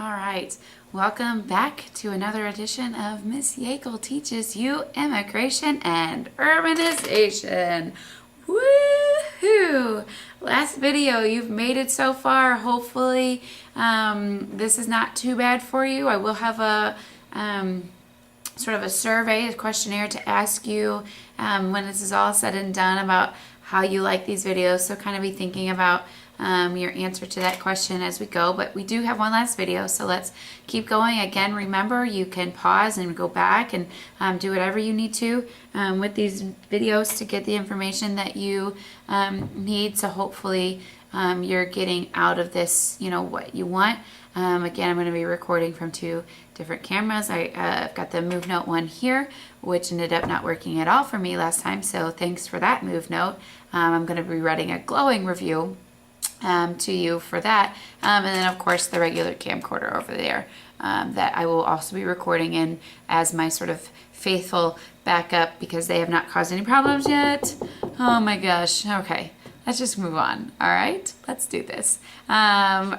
All right, welcome back to another edition of Miss Yeagle Teaches You Immigration and Urbanization. Woohoo! Last video, you've made it so far. Hopefully, this is not too bad for you. I will have a sort of a survey, a questionnaire to ask you when this is all said and done about how you like these videos. So kind of be thinking about your answer to that question as we go, but we do have one last video, so let's keep going. Again, remember, you can pause and go back and do whatever you need to with these videos to get the information that you need, so hopefully you're getting out of this, what you want. Again, I'm going to be recording from two different cameras. I've got the Move Note one here, which ended up not working at all for me last time, so thanks for that, Move Note. I'm going to be writing a glowing review to you for that, and then of course the regular camcorder over there that I will also be recording in as my sort of faithful backup because they have not caused any problems yet. Oh my gosh. Okay, let's just move on. All right, let's do this. Immigration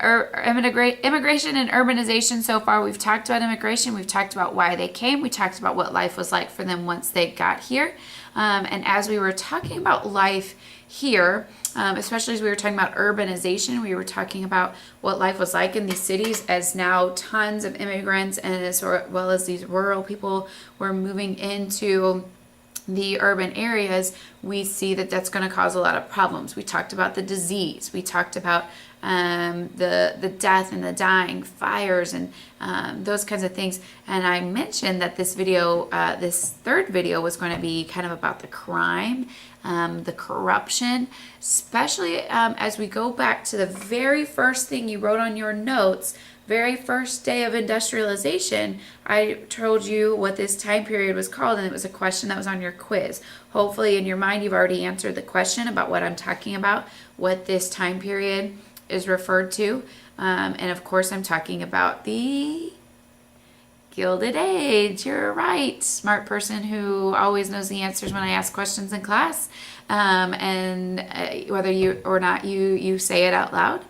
and urbanization. So far we've talked about immigration, we've talked about why they came, we talked about what life was like for them once they got here, and as we were talking about life here, especially as we were talking about urbanization, we were talking about what life was like in these cities as now tons of immigrants and as well as these rural people were moving into the urban areas. We see that that's going to cause a lot of problems. We talked about the disease. We talked about the death and the dying, fires, and those kinds of things. And I mentioned that this video, this third video, was going to be kind of about the crime, the corruption, especially as we go back to the very first thing you wrote on your notes. Very first day of industrialization, I told you what this time period was called, and it was a question that was on your quiz. Hopefully in your mind you've already answered the question about what I'm talking about, what this time period is referred to, and of course I'm talking about the Gilded Age. You're right, smart person who always knows the answers when I ask questions in class, and whether you or not you say it out loud.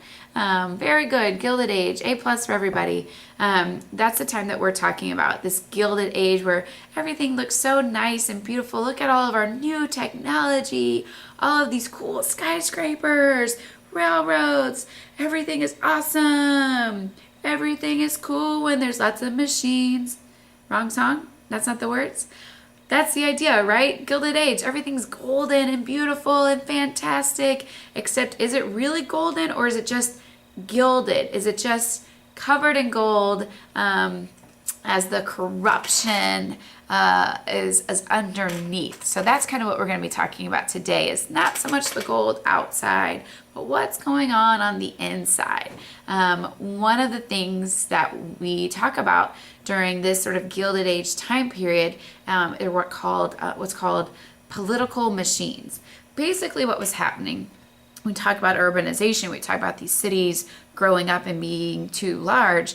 Very good. Gilded Age, A+ for everybody. That's the time that we're talking about, this Gilded Age where everything looks so nice and beautiful. Look at all of our new technology, all of these cool skyscrapers, railroads. Everything is awesome. Everything is cool when there's lots of machines. Wrong song? That's not the words? That's the idea, right? Gilded Age. Everything's golden and beautiful and fantastic. Except, is it really golden or is it just gilded? Is it just covered in gold as the corruption is underneath? So that's kind of what we're going to be talking about today, is not so much the gold outside, but what's going on the inside. One of the things that we talk about during this sort of Gilded Age time period are what's called political machines. Basically what was happening, we talk about urbanization, we talk about these cities growing up and being too large,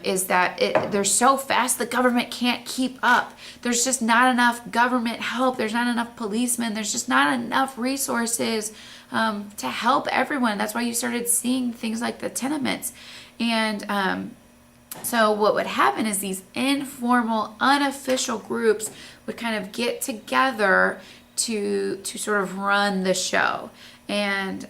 is that they're so fast the government can't keep up. There's just not enough government help. There's not enough policemen. There's just not enough resources to help everyone. That's why you started seeing things like the tenements. And so what would happen is these informal, unofficial groups would kind of get together to sort of run the show. And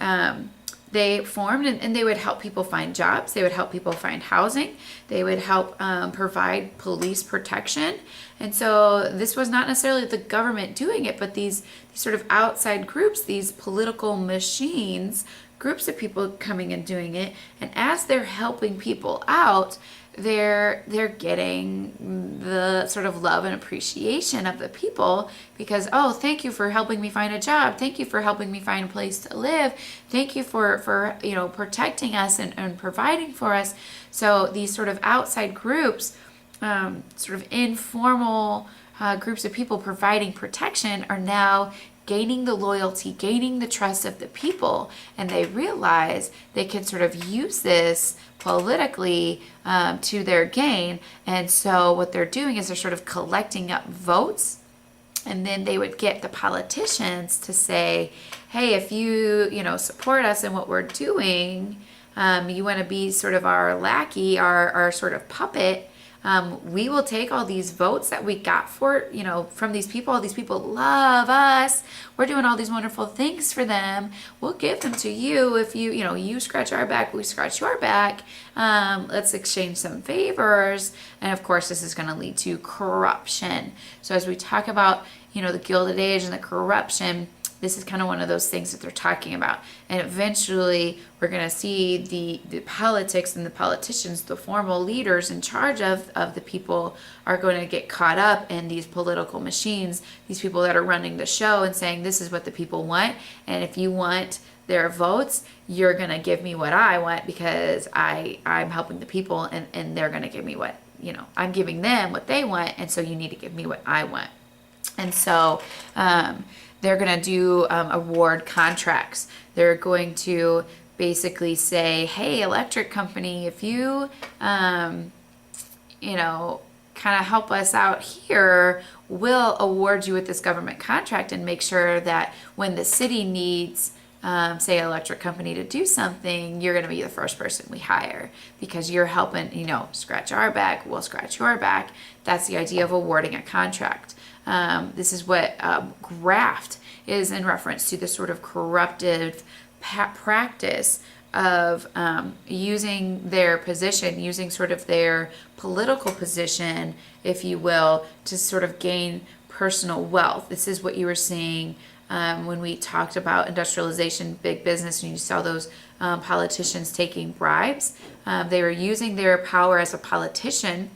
they formed and they would help people find jobs. They would help people find housing. They would help provide police protection. And so this was not necessarily the government doing it, but these sort of outside groups, these political machines, groups of people coming and doing it. And as they're helping people out, they're getting the sort of love and appreciation of the people because, oh, thank you for helping me find a job. Thank you for helping me find a place to live. Thank you for protecting us and providing for us. So these sort of outside groups, sort of informal groups of people providing protection are now gaining the loyalty, gaining the trust of the people, and they realize they can sort of use this politically to their gain. And so what they're doing is they're sort of collecting up votes, and then they would get the politicians to say, hey, if you support us in what we're doing, you want to be sort of our lackey, our sort of puppet, we will take all these votes that we got for, from these people. All these people love us. We're doing all these wonderful things for them. We'll give them to you if you scratch our back, we scratch your back. Let's exchange some favors. And of course, this is going to lead to corruption. So as we talk about, the Gilded Age and the corruption, this is kind of one of those things that they're talking about. And eventually we're going to see the politics and the politicians, the formal leaders in charge of the people, are going to get caught up in these political machines, these people that are running the show and saying, this is what the people want. And if you want their votes, you're going to give me what I want because I'm helping the people, and they're going to give me what, I'm giving them what they want. And so you need to give me what I want. And so, they're going to do award contracts. They're going to basically say, hey, electric company, if you, kind of help us out here, we'll award you with this government contract and make sure that when the city needs, say, an electric company to do something, you're going to be the first person we hire because you're helping, scratch our back, we'll scratch your back. That's the idea of awarding a contract. This is what graft is in reference to the sort of corruptive practice of using their position, using sort of their political position, if you will, to sort of gain personal wealth. This is what you were seeing when we talked about industrialization, big business, and you saw those politicians taking bribes. They were using their power as a politician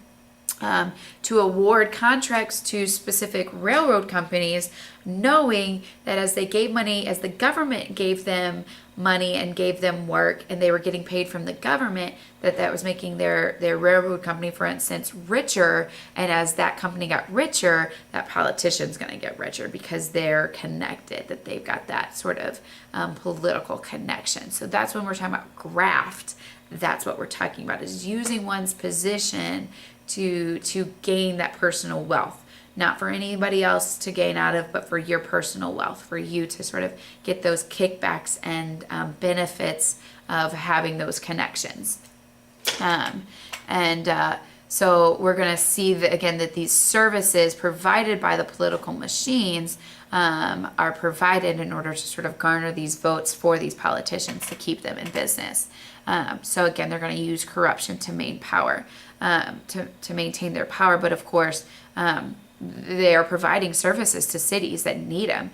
to award contracts to specific railroad companies, knowing that as they gave money, as the government gave them money and gave them work, and they were getting paid from the government, that was making their railroad company, for instance, richer. And as that company got richer, that politician's going to get richer because they're connected, that they've got that sort of political connection. So that's when we're talking about graft. That's what we're talking about, is using one's position to gain that personal wealth, not for anybody else to gain out of, but for your personal wealth, for you to sort of get those kickbacks and benefits of having those connections. So we're going to see that, again, that these services provided by the political machines are provided in order to sort of garner these votes for these politicians to keep them in business. So again, they're going to use corruption to maintain power, to maintain their power. But of course, they are providing services to cities that need them,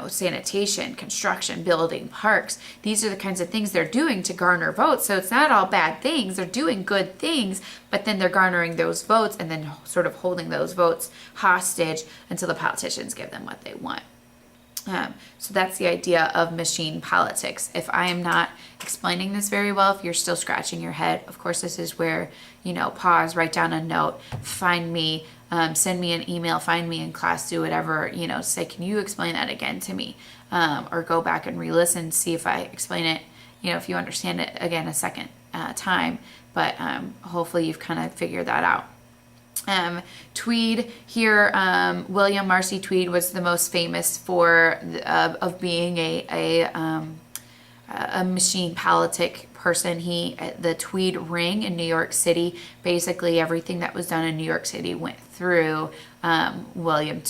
sanitation, construction, building, parks. These are the kinds of things they're doing to garner votes. So it's not all bad things. They're doing good things, but then they're garnering those votes and then sort of holding those votes hostage until the politicians give them what they want. So that's the idea of machine politics. If I am not explaining this very well, if you're still scratching your head, of course, this is where, pause, write down a note, find me, send me an email, find me in class, do whatever, say, can you explain that again to me? Or go back and re-listen, see if I explain it, if you understand it again a second time. But hopefully you've kind of figured that out. Tweed here, William Marcy Tweed was the most famous for of being a machine politic person. The Tweed Ring in New York City, basically everything that was done in New York City went through William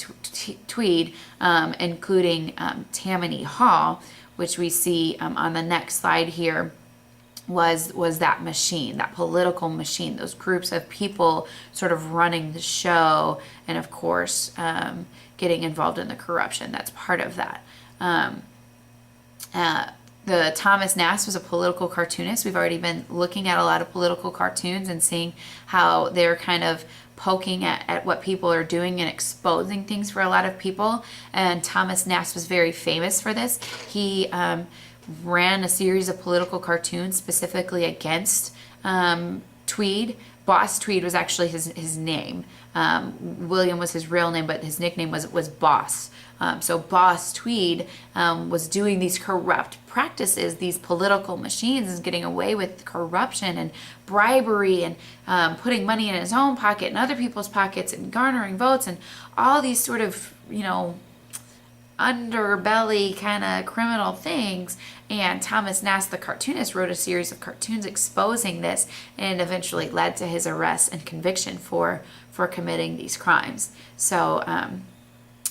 Tweed, including Tammany Hall, which we see on the next slide here. Was that machine, that political machine, those groups of people sort of running the show, and of course getting involved in the corruption. That's part of that. The Thomas Nast was a political cartoonist. We've already been looking at a lot of political cartoons and seeing how they're kind of poking at what people are doing and exposing things for a lot of people. And Thomas Nast was very famous for this. He ran a series of political cartoons specifically against Tweed. Boss Tweed was actually his name. William was his real name, but his nickname was Boss. So Boss Tweed was doing these corrupt practices, these political machines, and getting away with corruption and bribery and putting money in his own pocket and other people's pockets and garnering votes and all these sort of, underbelly kind of criminal things. And Thomas Nast, the cartoonist, wrote a series of cartoons exposing this, and it eventually led to his arrest and conviction for committing these crimes. So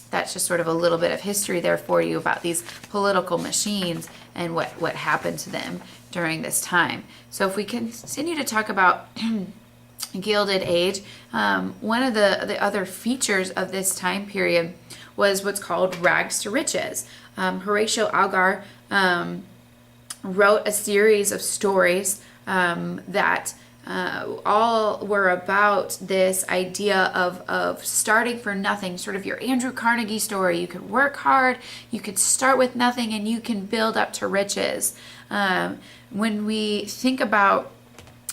that's just sort of a little bit of history there for you about these political machines and what happened to them during this time. So if we continue to talk about Gilded Age, one of the other features of this time period was what's called rags to riches. Horatio Algar wrote a series of stories that all were about this idea of starting for nothing, sort of your Andrew Carnegie story. You could work hard, you could start with nothing, and you can build up to riches. When we think about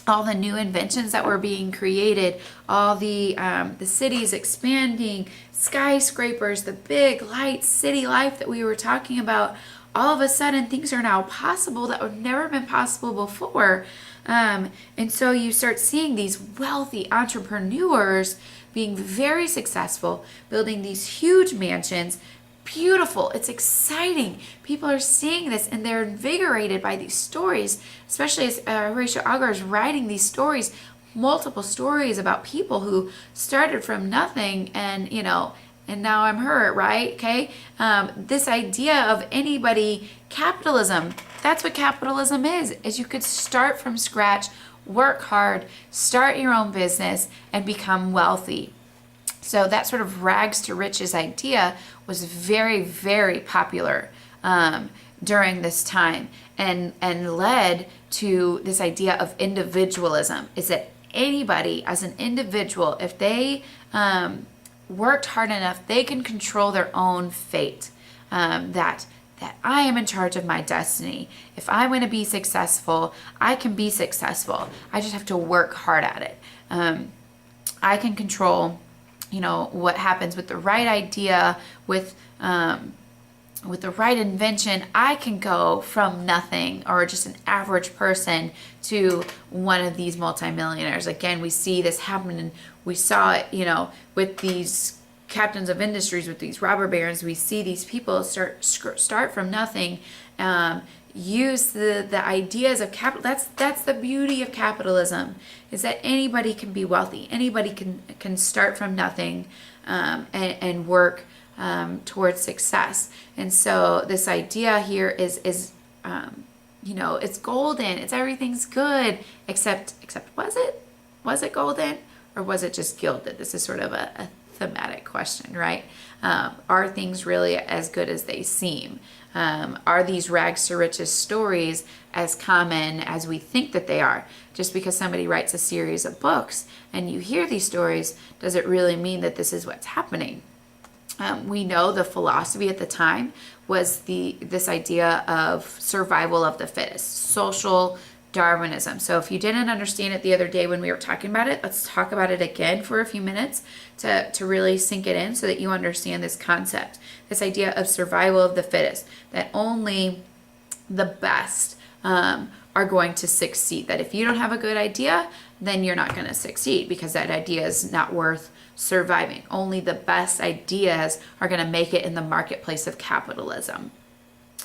all the new inventions that were being created, all the cities expanding, skyscrapers, the big lights, city life that we were talking about, all of a sudden things are now possible that would never been possible before. And so you start seeing these wealthy entrepreneurs being very successful, building these huge mansions. Beautiful. It's exciting. People are seeing this and they're invigorated by these stories, especially as Horatio Algar is writing these stories, multiple stories about people who started from nothing and, and now I'm hurt, right? Okay. This idea of capitalism, that's what capitalism is you could start from scratch, work hard, start your own business, and become wealthy. So that sort of rags to riches idea was very, very popular during this time and led to this idea of individualism, is that anybody as an individual, if they worked hard enough, they can control their own fate, that I am in charge of my destiny. If I want to be successful, I can be successful. I just have to work hard at it. I can control what happens with the right idea, with the right invention. I can go from nothing or just an average person to one of these multimillionaires. Again, we see this happen, and we saw it, with these captains of industries, with these robber barons. We see these people start from nothing, use the ideas of capital. That's the beauty of capitalism, is that anybody can be wealthy. Anybody can start from nothing and work towards success. And so this idea here is it's golden. It's everything's good, except was it golden, or was it just gilded? This is sort of a thematic question, right? Are things really as good as they seem? Are these rags to riches stories as common as we think that they are? Just because somebody writes a series of books and you hear these stories, does it really mean that this is what's happening? We know the philosophy at the time was this idea of survival of the fittest, social Darwinism. So if you didn't understand it the other day when we were talking about it, let's talk about it again for a few minutes to really sink it in so that you understand this concept, this idea of survival of the fittest, that only the best are going to succeed. That if you don't have a good idea, then you're not going to succeed because that idea is not worth surviving. Only the best ideas are going to make it in the marketplace of capitalism.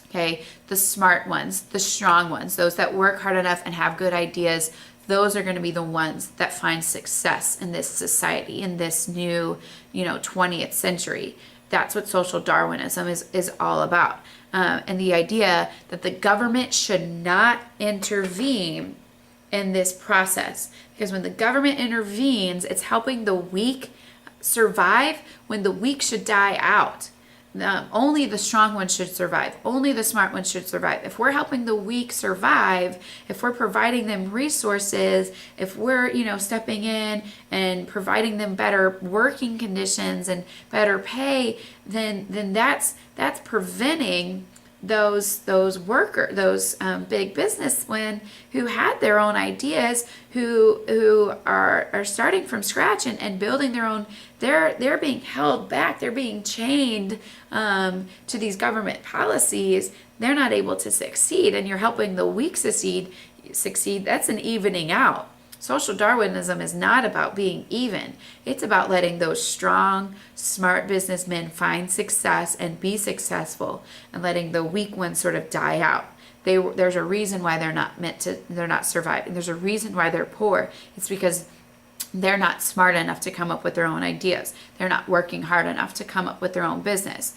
Okay, the smart ones, the strong ones, those that work hard enough and have good ideas, those are going to be the ones that find success in this society, in this new, 20th century. That's what social Darwinism is all about. And the idea that the government should not intervene in this process, because when the government intervenes, it's helping the weak survive when the weak should die out. Only the strong ones should survive. Only the smart ones should survive. If we're helping the weak survive, if we're providing them resources, if we're, stepping in and providing them better working conditions and better pay, then that's preventing those big businessmen who had their own ideas, who are starting from scratch and building their own. They're being held back. They're being chained to these government policies. They're not able to succeed, and you're helping the weak succeed. That's an evening out. Social Darwinism is not about being even. It's about letting those strong, smart businessmen find success and be successful, and letting the weak ones sort of die out. There's a reason why they're not surviving. There's a reason why they're poor. It's because they're not smart enough to come up with their own ideas. They're not working hard enough to come up with their own business.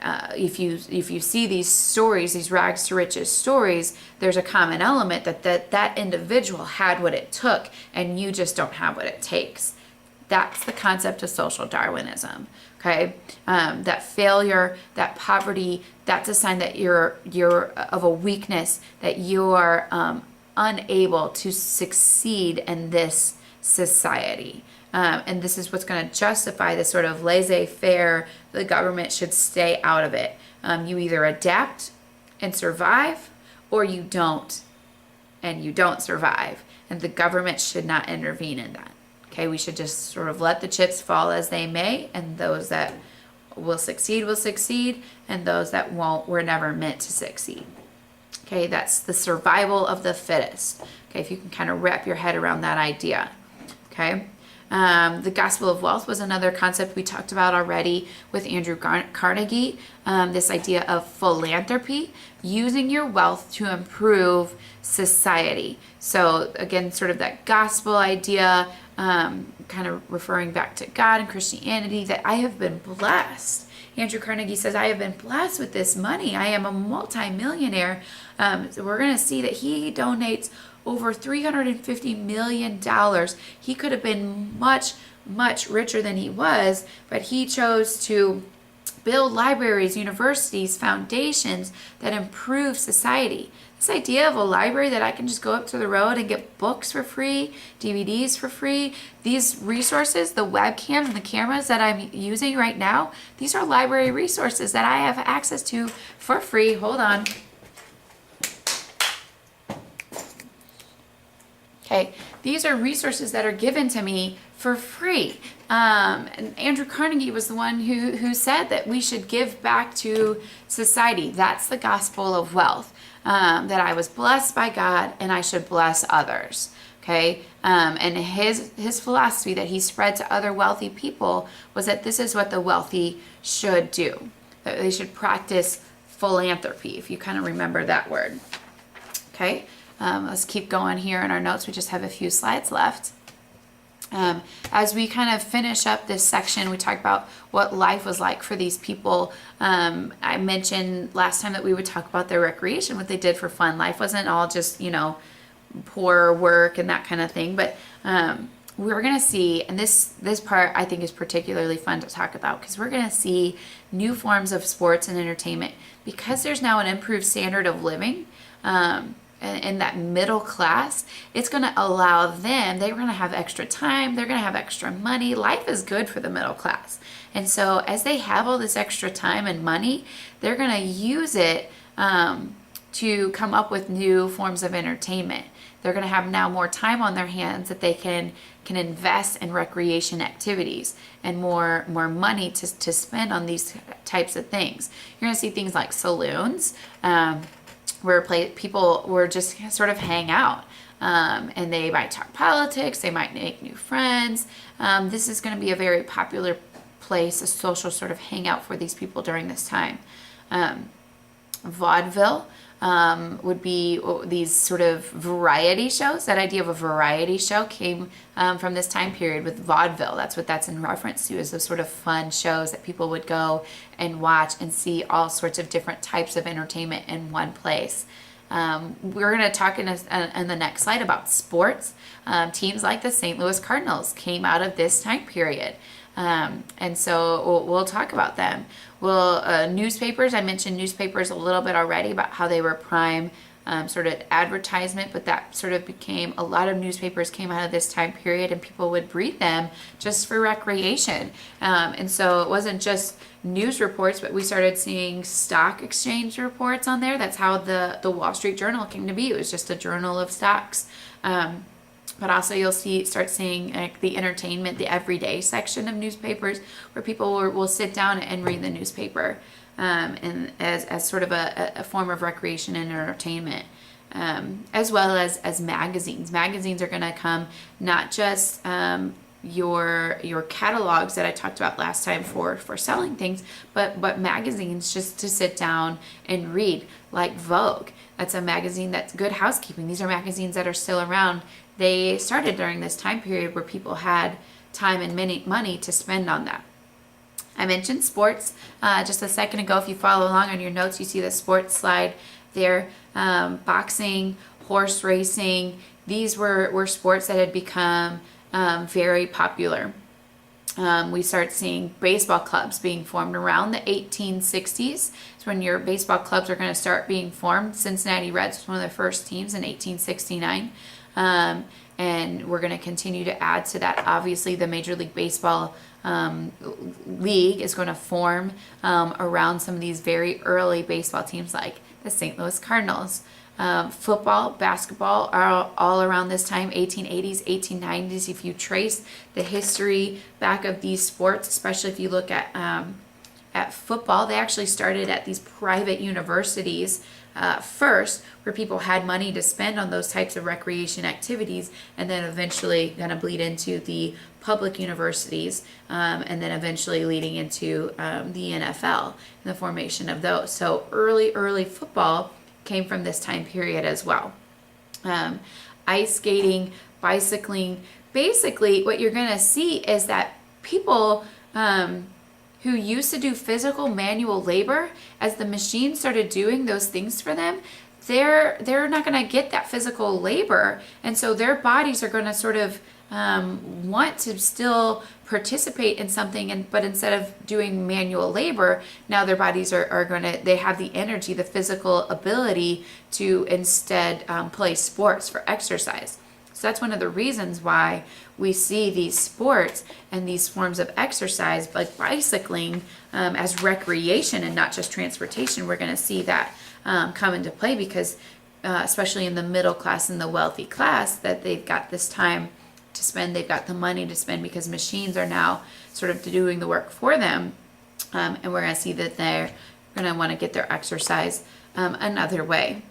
If you see these stories, these rags to riches stories, there's a common element that individual had what it took, and you just don't have what it takes. That's the concept of social Darwinism. Okay, that failure, that poverty, that's a sign that you're of a weakness, that you are unable to succeed in this society. And this is what's going to justify this sort of laissez-faire, the government should stay out of it. You either adapt and survive, or you don't, and you don't survive. And the government should not intervene in that. Okay, we should just sort of let the chips fall as they may, and those that will succeed, and those that won't were never meant to succeed. Okay, that's the survival of the fittest. Okay, if you can kind of wrap your head around that idea. Okay. The gospel of wealth was another concept we talked about already with Andrew Carnegie. This idea of philanthropy, using your wealth to improve society. So again, sort of that gospel idea, kind of referring back to God and Christianity, that I have been blessed. Andrew Carnegie says, I have been blessed with this money. I am a multimillionaire. So we're going to see that he donates over $350 million. He could have been much, much richer than he was, but he chose to build libraries, universities, foundations that improve society. This idea of a library that I can just go up to the road and get books for free, DVDs for free, these resources, the webcams and the cameras that I'm using right now, these are library resources that I have access to for free. Hold on. Okay, these are resources that are given to me for free. And Andrew Carnegie was the one who said that we should give back to society. That's the gospel of wealth. That I was blessed by God and I should bless others. Okay, and his philosophy that he spread to other wealthy people was that this is what the wealthy should do. That they should practice philanthropy, if you kind of remember that word. Okay. Let's keep going here in our notes. We just have a few slides left. As we kind of finish up this section, we talked about what life was like for these people. I mentioned last time that we would talk about their recreation, what they did for fun. Life wasn't all just, poor work and that kind of thing. But we're going to see, and this part I think is particularly fun to talk about, because we're going to see new forms of sports and entertainment. Because there's now an improved standard of living, and that middle class, it's going to allow them, they're going to have extra time, they're going to have extra money. Life is good for the middle class. And so as they have all this extra time and money, they're going to use it to come up with new forms of entertainment. They're going to have now more time on their hands that they can invest in recreation activities and more money to spend on these types of things. You're going to see things like saloons, where people were just sort of hang out, and they might talk politics, they might make new friends. This is going to be a very popular place, a social sort of hangout for these people during this time. Vaudeville would be these sort of variety shows. That idea of a variety show came from this time period with vaudeville. That's what that's in reference to, is those sort of fun shows that people would go and watch and see all sorts of different types of entertainment in one place. We're going to talk in the next slide about sports. Teams like the St. Louis Cardinals came out of this time period. And so we'll talk about them. Newspapers, I mentioned newspapers a little bit already about how they were prime sort of advertisement, but that sort of became, a lot of newspapers came out of this time period and people would read them just for recreation. And so it wasn't just news reports, but we started seeing stock exchange reports on there. That's how the Wall Street Journal came to be. It was just a journal of stocks. But also you'll start seeing like the entertainment, the everyday section of newspapers, where people will sit down and read the newspaper, and as sort of a form of recreation and entertainment. as well as magazines. Magazines are going to come not just your catalogs that I talked about last time for selling things, but magazines just to sit down and read, like Vogue. That's a magazine that's Good Housekeeping. These are magazines that are still around. They started during this time period where people had time and money to spend on that. I mentioned sports just a second ago. If you follow along on your notes, you see the sports slide there. Boxing, horse racing, these were sports that had become very popular. We start seeing baseball clubs being formed around the 1860s. It's when your baseball clubs are going to start being formed. Cincinnati Reds was one of the first teams in 1869. And we're going to continue to add to that. Obviously, the Major League Baseball league is going to form around some of these very early baseball teams like the St. Louis Cardinals. Football, basketball are all around this time, 1880s, 1890s. If you trace the history back of these sports, especially if you look at football, they actually started at these private universities first, where people had money to spend on those types of recreation activities, and then eventually going to bleed into the public universities, and then eventually leading into the NFL and the formation of those. So early football came from this time period as well. Ice skating, bicycling, basically what you're going to see is that people who used to do physical manual labor, as the machines started doing those things for them, they're not going to get that physical labor, and so their bodies are going to sort of want to still participate in something, but instead of doing manual labor, now their bodies are going to, they have the energy, the physical ability to instead play sports for exercise. So that's one of the reasons why we see these sports and these forms of exercise like bicycling as recreation and not just transportation. We're going to see that come into play because especially in the middle class and the wealthy class, that they've got this time to spend, they've got the money to spend because machines are now sort of doing the work for them. And we're going to see that they're going to want to get their exercise another way.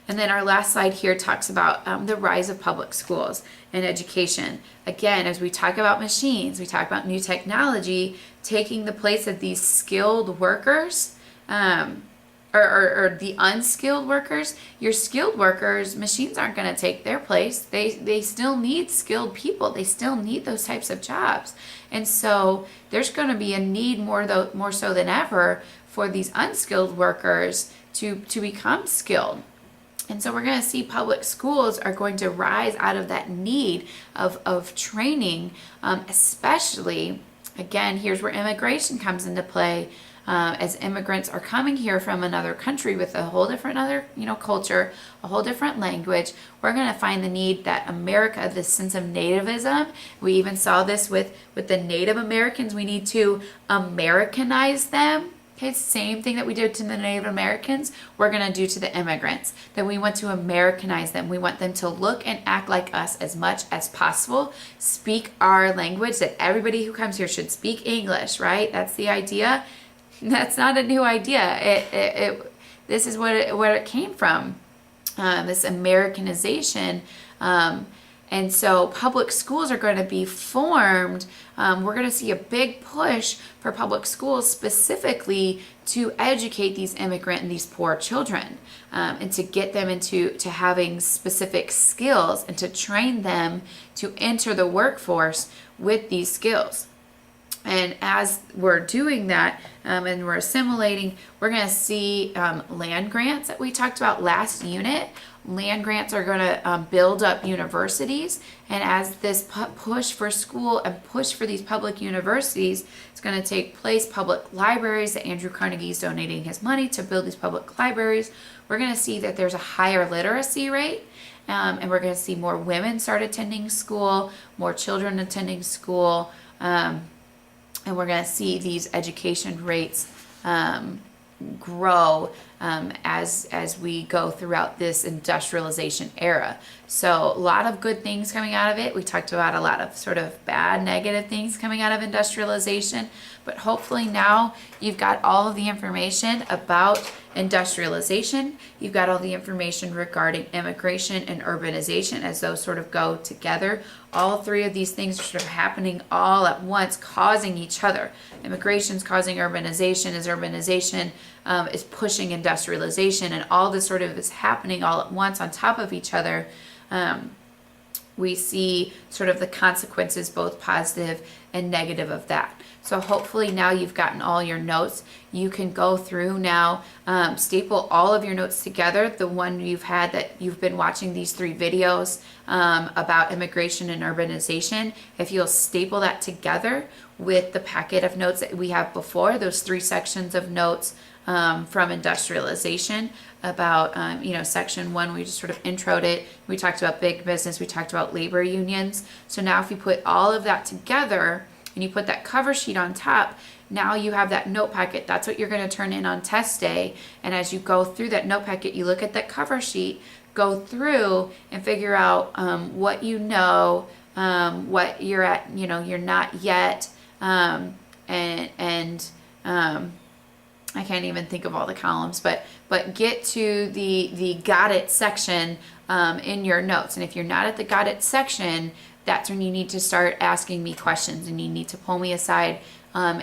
And then our last slide here talks about the rise of public schools and education. Again, as we talk about machines, we talk about new technology taking the place of these skilled workers, or the unskilled workers. Your skilled workers, machines aren't going to take their place. They still need skilled people. They still need those types of jobs. And so there's going to be a need more so than ever for these unskilled workers to become skilled. And so we're going to see public schools are going to rise out of that need of training, especially, again, here's where immigration comes into play. As immigrants are coming here from another country with a whole different culture, a whole different language, we're going to find the need that America, this sense of nativism, we even saw this with the Native Americans, we need to Americanize them. Okay, same thing that we did to the Native Americans, we're going to do to the immigrants. That we want to Americanize them. We want them to look and act like us as much as possible, speak our language, that everybody who comes here should speak English, right? That's the idea. That's not a new idea. This is where it came from, this Americanization. And so public schools are going to be formed. We're going to see a big push for public schools specifically to educate these immigrant and these poor children, and to get them into having specific skills and to train them to enter the workforce with these skills. And as we're doing that and we're assimilating, we're going to see land grants that we talked about last unit. Land grants are going to build up universities. And as this push for school and push for these public universities is going to take place, public libraries, that Andrew Carnegie is donating his money to build these public libraries, we're going to see that there's a higher literacy rate. And we're going to see more women start attending school, more children attending school. And we're going to see these education rates grow as we go throughout this industrialization era. So a lot of good things coming out of it. We talked about a lot of sort of bad, negative things coming out of industrialization, but hopefully now you've got all of the information about industrialization. You've got all the information regarding immigration and urbanization as those sort of go together. All three of these things are sort of happening all at once, causing each other. Immigration's causing urbanization, as urbanization is pushing industrialization, and all this sort of is happening all at once on top of each other. We see sort of the consequences, both positive and negative, of that. So hopefully now you've gotten all your notes. You can go through now, staple all of your notes together, the one you've had that you've been watching these 3 videos about immigration and urbanization. If you'll staple that together with the packet of notes that we have before, those 3 sections of notes from industrialization about, section 1, we just sort of introed it. We talked about big business. We talked about labor unions. So now if you put all of that together and you put that cover sheet on top, now you have that note packet. That's what you're going to turn in on test day. And as you go through that note packet, you look at that cover sheet, go through and figure out what you know, what you're at, you're not yet, I can't even think of all the columns, but get to the got it section in your notes. And if you're not at the got it section, that's when you need to start asking me questions, and you need to pull me aside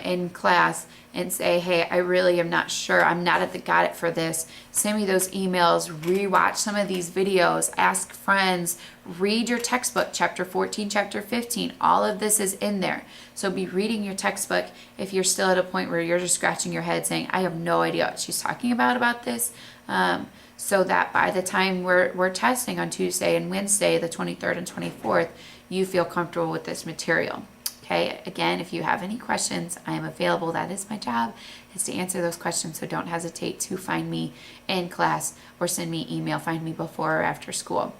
in class and say, hey, I really am not sure. I'm not at the got it for this. Send me those emails, rewatch some of these videos, ask friends, read your textbook, chapter 14, chapter 15. All of this is in there. So be reading your textbook if you're still at a point where you're just scratching your head saying, I have no idea what she's talking about this. So that by the time we're testing on Tuesday and Wednesday, the 23rd and 24th, you feel comfortable with this material. Okay, again, if you have any questions, I am available. That is my job, is to answer those questions. So don't hesitate to find me in class or send me email, find me before or after school.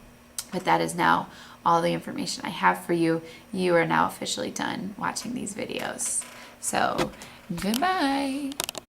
But that is now all the information I have for you. You are now officially done watching these videos. So goodbye.